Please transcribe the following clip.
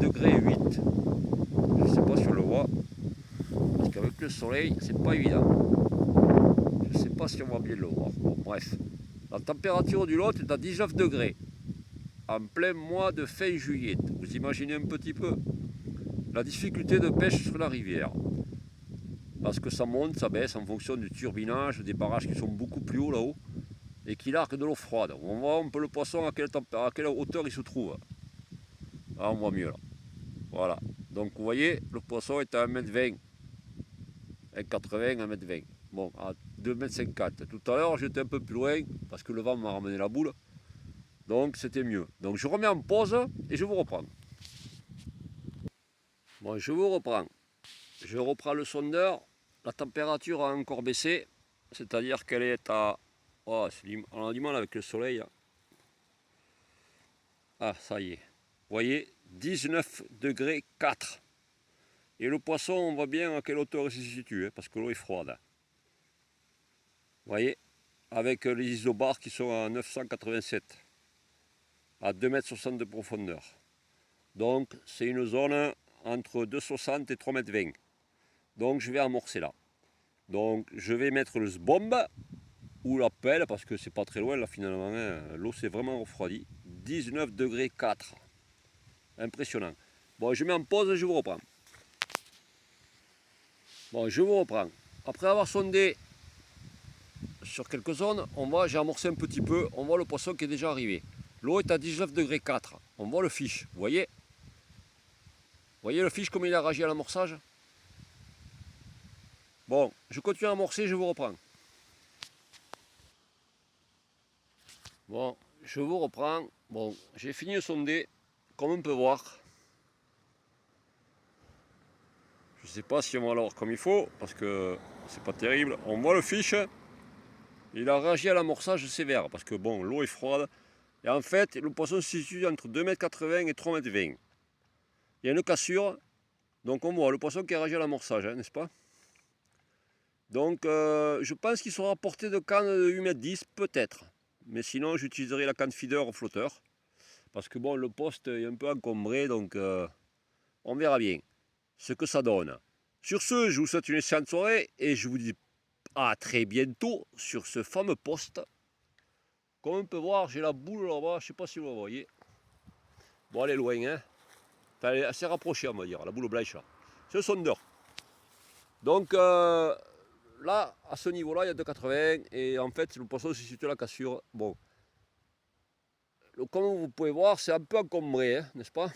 degrés 8. Je ne sais pas si on le voit. Parce qu'avec le soleil, c'est pas évident. Je ne sais pas si on va bien le voir. Bon, bref. La température du lot est à 19 degrés. En plein mois de fin juillet. Vous imaginez un petit peu la difficulté de pêche sur la rivière. Parce que ça monte, ça baisse en fonction du turbinage, des barrages qui sont beaucoup plus hauts là-haut et qui larguent de l'eau froide. On voit un peu le poisson à quelle hauteur il se trouve. Ah, on voit mieux là. Voilà. Donc vous voyez, le poisson est à 1m20, 1m80, 1m20. Bon, à 2m50. Tout à l'heure, j'étais un peu plus loin parce que le vent m'a ramené la boule. Donc c'était mieux. Donc je remets en pause et je vous reprends. Bon, je vous reprends. Je reprends le sondeur. La température a encore baissé. C'est-à-dire qu'elle est à... Oh, on a du mal avec le soleil. Ah, ça y est. Vous voyez, 19 degrés 4. Et le poisson, on voit bien à quelle hauteur il se situe, parce que l'eau est froide. Vous voyez, avec les isobars qui sont à 987, à 2,60 m de profondeur. Donc, c'est une zone entre 2,60 et 3,20 m. Donc, je vais amorcer là. Donc, je vais mettre le sbombe ou la pelle, parce que c'est pas très loin là finalement. Hein. L'eau s'est vraiment refroidie. 19 degrés 4. Impressionnant. Bon, je mets en pause et je vous reprends. Bon, je vous reprends. Après avoir sondé sur quelques zones, j'ai amorcé un petit peu, on voit le poisson qui est déjà arrivé. L'eau est à 19 degrés 4. On voit le fiche, vous voyez? Vous voyez le fiche comme il a réagi à l'amorçage? Bon, je continue à amorcer, je vous reprends. Bon, je vous reprends. Bon, j'ai fini de sonder, comme on peut voir. Je ne sais pas si on va l'avoir comme il faut, parce que c'est pas terrible. On voit le fiche, il a réagi à l'amorçage sévère, parce que bon, l'eau est froide. Et en fait, le poisson se situe entre 2,80 m et 3,20 m. Il y a une cassure, donc on voit le poisson qui a réagi à l'amorçage, hein, n'est-ce pas? Donc je pense qu'il sera à portée de canne de 8,10 m peut-être. Mais sinon, j'utiliserai la canne feeder flotteur. Parce que bon, le poste est un peu encombré, donc on verra bien ce que ça donne. Sur ce, je vous souhaite une excellente soirée et je vous dis à très bientôt sur ce fameux poste. Comme on peut voir, j'ai la boule là-bas, je ne sais pas si vous la voyez. Bon, elle est loin, hein. Elle est assez rapprochée, on va dire, la boule blanche là. C'est le sondeur. Donc là, à ce niveau-là, il y a 2,80 et en fait, le poisson se situe à la cassure. Bon, comme vous pouvez voir, c'est un peu encombré, hein, n'est-ce pas?